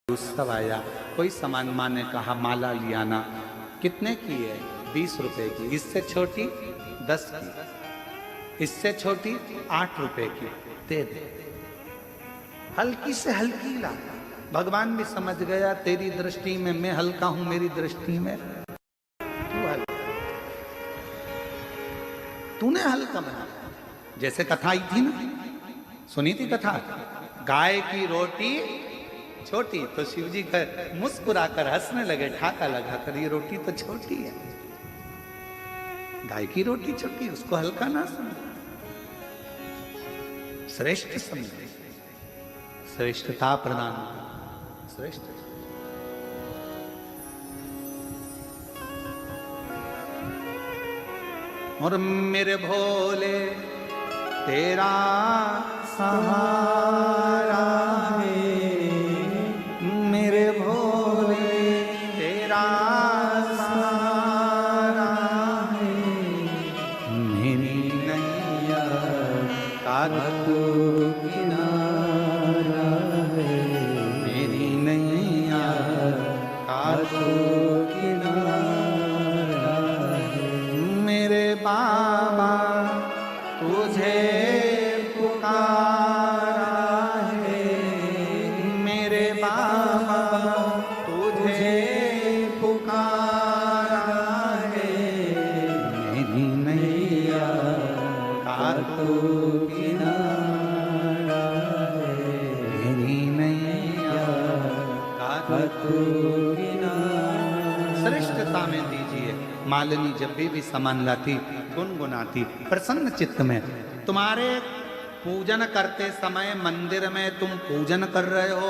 उत्सव आया, कोई सामान माँ ने कहा माला लिया ना, कितने की है? 20 रुपए की। इससे छोटी 10 की, इससे छोटी 8 रुपए की, दे दे। हल्की से हल्की ला। भगवान भी समझ गया तेरी दृष्टि में मैं हल्का हूं, मेरी दृष्टि में तू हल्का, तूने हल्का बना। जैसे कथा आई थी ना, सुनी थी कथा, गाय की रोटी छोटी, तो शिव जी मुस्कुराकर हंसने लगे, ठाका लगाकर, ये रोटी तो छोटी है, गाय की रोटी छोटी, उसको हल्का ना समझ, श्रेष्ठ समझे, श्रेष्ठता प्रदान, श्रेष्ठ। और मेरे भोले तेरा सहारा है, मेरे भोले तेरा सहारा है, मेरी नैया का तू किनारा है, मेरी नैया का तू किनारा है। मेरे बाबा तुझे पुकारा है, मेरे बाबा तुझे पुकारा है, मेरी नैया का तू किनारा है, मेरी नैया का तू किनारा। श्रेष्ठता में दीजिए। मालिनी जब भी सामान लाती, गुनगुनाती, प्रसन्न चित्त में। तुम्हारे पूजन करते समय मंदिर में तुम पूजन कर रहे हो,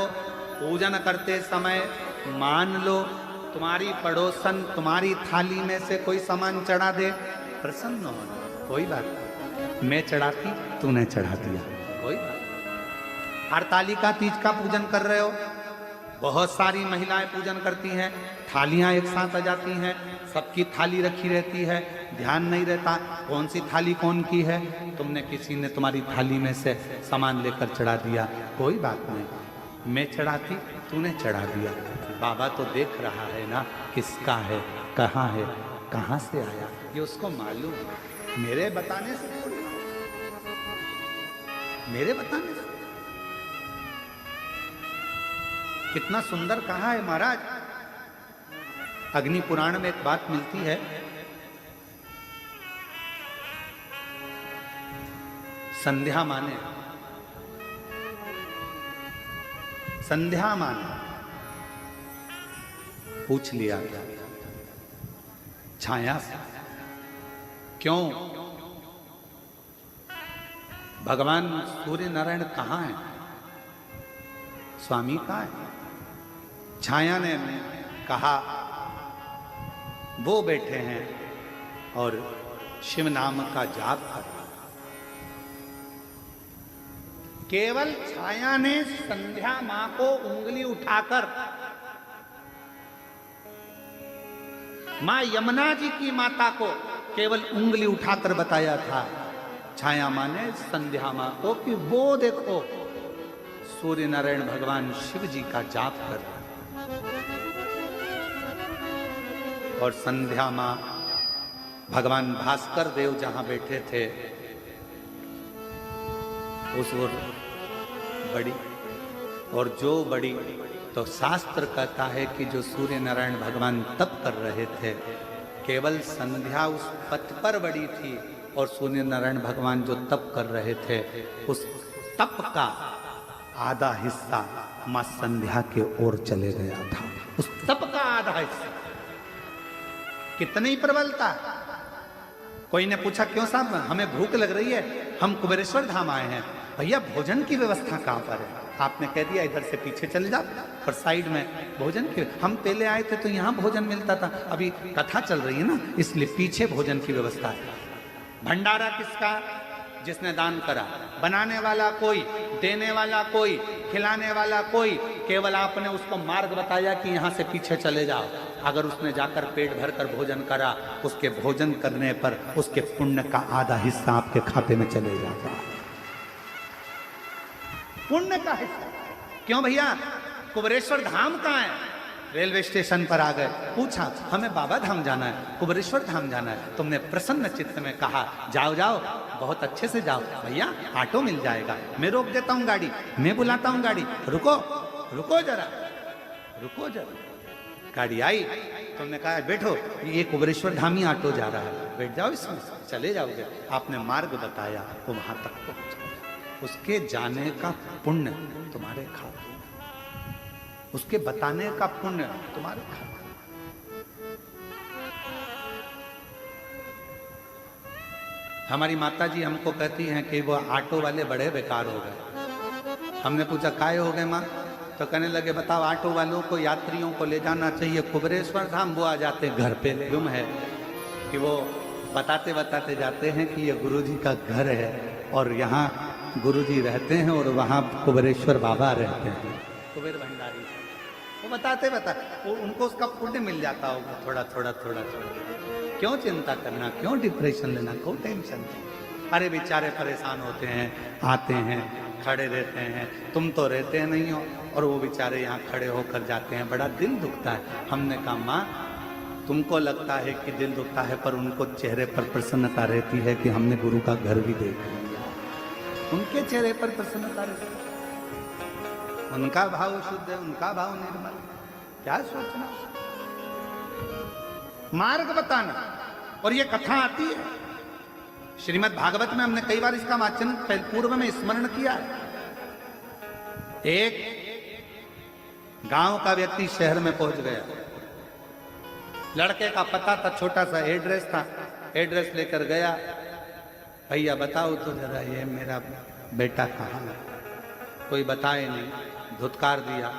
पूजन करते समय मान लो तुम्हारी पड़ोसन तुम्हारी थाली में से कोई सामान चढ़ा दे, प्रसन्न हो, कोई बात नहीं। मैं चढ़ाती, तूने चढ़ा दिया, कोई बात। हरतालिका तीज का पूजन कर रहे हो, बहुत सारी महिलाएं पूजन करती हैं, थालियां एक साथ आ जाती हैं, सबकी थाली रखी रहती है, ध्यान नहीं रहता कौन सी थाली कौन की है, तुमने किसी ने तुम्हारी थाली में से सामान लेकर चढ़ा दिया, कोई बात नहीं। मैं चढ़ाती, तूने चढ़ा दिया, बाबा तो देख रहा है ना किसका है, कहाँ से आया, ये उसको मालूम है। मेरे बताने से थोड़ी, मेरे बताने से। कितना सुंदर कहा है महाराज। अग्नि पुराण में एक बात मिलती है, संध्या माने, संध्या माने पूछ लिया छाया से, क्यों भगवान सूर्य नारायण कहाँ है, स्वामी कहाँ है? छाया ने कहा वो बैठे हैं और शिव नाम का जाप कर रहा। केवल छाया ने संध्या मां को उंगली उठाकर मां यमुना जी की माता को केवल उंगली उठाकर बताया था, छाया मां ने संध्या मां को, कि वो देखो सूर्य नारायण भगवान शिव जी का जाप कर रहे हैं। और संध्या मां भगवान भास्कर देव जहां बैठे थे उस ओर बड़ी, और जो बड़ी तो शास्त्र कहता है कि जो सूर्य नारायण भगवान तप कर रहे थे, केवल संध्या उस पथ पर बड़ी थी, और सूर्य नारायण भगवान जो तप कर रहे थे उस तप का आधा हिस्सा मां संध्या के ओर चले गया था। उस तप का आधा हिस्सा, कितनी प्रबलता। कोई ने पूछा क्यों साहब, हमें भूख लग रही है, हम कुबेरेश्वर धाम आए हैं, भैया भोजन की व्यवस्था कहाँ पर है? आपने कह दिया इधर से पीछे चले जाओ, और साइड में भोजन की, हम पहले आए थे तो यहाँ भोजन मिलता था, अभी कथा चल रही है ना इसलिए पीछे भोजन की व्यवस्था है। भंडारा किसका? जिसने दान करा, बनाने वाला कोई, देने वाला कोई, खिलाने वाला कोई, केवल आपने उसको मार्ग बताया कि यहाँ से पीछे चले जाओ। अगर उसने जाकर पेट भरकर भोजन करा, उसके भोजन करने पर उसके पुण्य का आधा हिस्सा आपके खाते में चले जाता है, पुण्य का हिस्सा। क्यों भैया? कुबेरेश्वर धाम कहाँ है? रेलवे स्टेशन पर आ गए, पूछा हमें बाबा धाम जाना है, कुबेरेश्वर धाम जाना है। तुमने प्रसन्न चित्त में कहा जाओ जाओ, बहुत अच्छे से जाओ, भैया ऑटो मिल जाएगा, मैं रोक देता हूँ गाड़ी, मैं बुलाता हूँ गाड़ी, रुको रुको जरा, रुको जरा। गाड़ी आई, तुमने कहा बैठो, ये कुबेरेश्वर धामी ऑटो जा रहा है, बैठ जाओ इसमें, चले जाओगे। आपने मार्ग बताया, वो वहां तक पहुंचा। उसके जाने का पुण्य तुम्हारे खाते, उसके बताने का पुण्य तुम्हारे खाते। हमारी माता जी हमको कहती हैं कि वो ऑटो वाले बड़े बेकार हो गए। हमने पूछा काहे हो गए माँ? तो कहने लगे बताओ, ऑटो वालों को यात्रियों को ले जाना चाहिए कुबेरेश्वर धाम, वो आ जाते घर पे। गुम है कि वो बताते बताते जाते हैं कि ये गुरुजी का घर है और यहाँ गुरुजी रहते हैं और वहाँ कुबेरेश्वर बाबा रहते हैं, कुबेर भंडारी। वो बताते बताते उनको उसका पुण्य मिल जाता होगा, थोड़ा थोड़ा थोड़ा थोड़ा। क्यों चिंता करना, क्यों डिप्रेशन लेना, क्यों टेंशन? अरे बेचारे परेशान होते हैं, आते हैं, खड़े रहते हैं, तुम तो रहते नहीं हो, और वो बेचारे यहाँ खड़े होकर जाते हैं, बड़ा दिल दुखता है। हमने कहा माँ, तुमको लगता है कि दिल दुखता है, पर उनको चेहरे पर प्रसन्नता रहती है कि हमने गुरु का घर भी देख लिया। उनके चेहरे पर प्रसन्नता रहती है, उनका भाव शुद्ध है, उनका भाव निर्मल। क्या सोचना, मार्ग बताना। और ये कथा आती है श्रीमद् भागवत में, हमने कई बार इसका वाचन पूर्व में स्मरण किया। एक गांव का व्यक्ति शहर में पहुंच गया, लड़के का पता था, छोटा सा एड्रेस था, एड्रेस लेकर गया। भैया बताओ तो जरा ये मेरा बेटा कहाँ है? कोई बताए नहीं, धुतकार दिया।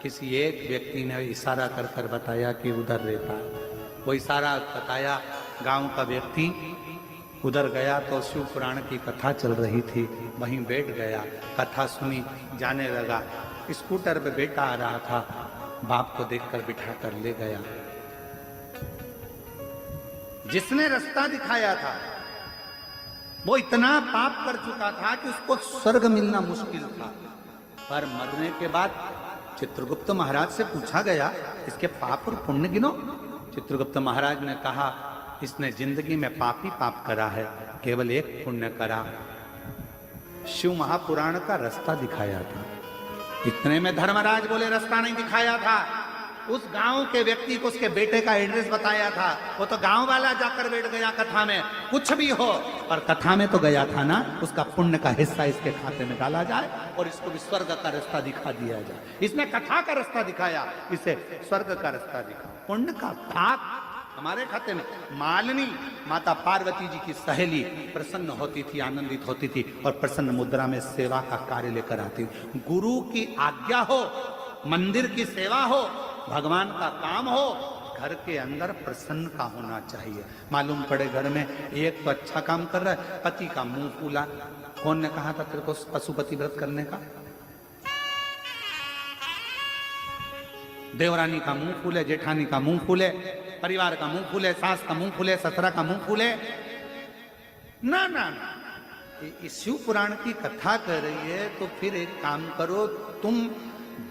किसी एक व्यक्ति ने इशारा कर कर बताया कि उधर रहता है। वो इशारा बताया, गांव का व्यक्ति उधर गया तो शिव पुराण की कथा चल रही थी, वहीं बैठ गया, कथा सुनी, जाने लगा। स्कूटर पे बेटा आ रहा था, बाप को देखकर बिठा कर ले गया। जिसने रास्ता दिखाया था वो इतना पाप कर चुका था कि उसको स्वर्ग मिलना मुश्किल था। पर मरने के बाद चित्रगुप्त महाराज से पूछा गया, इसके पाप और पुण्य गिनो। चित्रगुप्त महाराज ने कहा, इसने जिंदगी में पाप ही पाप करा है, केवल एक पुण्य करा, शिव महापुराण का रास्ता दिखाया था। इतने में धर्मराज बोले रास्ता नहीं दिखाया था, उस गांव के व्यक्ति को उसके बेटे का एड्रेस बताया था। वो तो गांव वाला जाकर बैठ गया कथा में। कुछ भी हो, पर कथा में तो गया था ना, उसका पुण्य का हिस्सा इसके खाते में डाला जाए और इसको भी स्वर्ग का रास्ता दिखा दिया जाए। इसने कथा का रास्ता दिखाया, इसे स्वर्ग का रास्ता दिखा। पुण्य का भाग हमारे खाते में। मालिनी माता पार्वती जी की सहेली प्रसन्न होती थी, आनंदित होती थी और प्रसन्न मुद्रा में सेवा का कार्य लेकर आती। गुरु की आज्ञा हो, मंदिर की सेवा हो, भगवान का काम हो, घर के अंदर प्रसन्न का होना चाहिए। मालूम पड़े घर में एक तो अच्छा काम कर रहा है, पति का मुंह फूला। कौन ने कहा था तेरे को पशुपति व्रत करने का? देवरानी का मुंह फूले, जेठानी का मुंह फूले, परिवार का मुंह फूले, सास का मुंह फूले, ससुरा का मुंह फूले। ना ना ना, इस शिव पुराण की कथा कर रही है तो फिर एक काम करो, तुम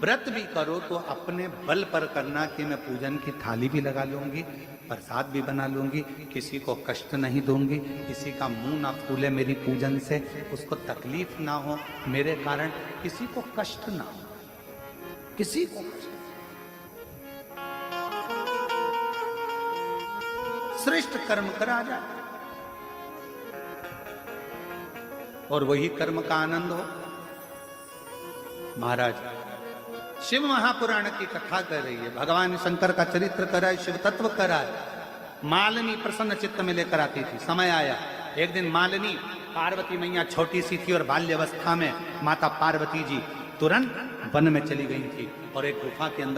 व्रत भी करो तो अपने बल पर करना कि मैं पूजन की थाली भी लगा लूंगी, प्रसाद भी बना लूंगी, किसी को कष्ट नहीं दूंगी, किसी का मुंह ना फूले मेरी पूजन से, उसको तकलीफ ना हो मेरे कारण, किसी को कष्ट ना हो, किसी को श्रेष्ठ कर्म करा जाए और वही कर्म का आनंद हो। महाराज शिव महापुराण की कथा कर रही है, भगवान शंकर का चरित्र कराए, शिव तत्व कराए। मालिनी प्रसन्न चित्त में लेकर आती थी। समय आया, एक दिन मालिनी, पार्वती मैया छोटी सी थी और बाल्यावस्था में माता पार्वती जी तुरंत वन में चली गई थी और एक गुफा के अंदर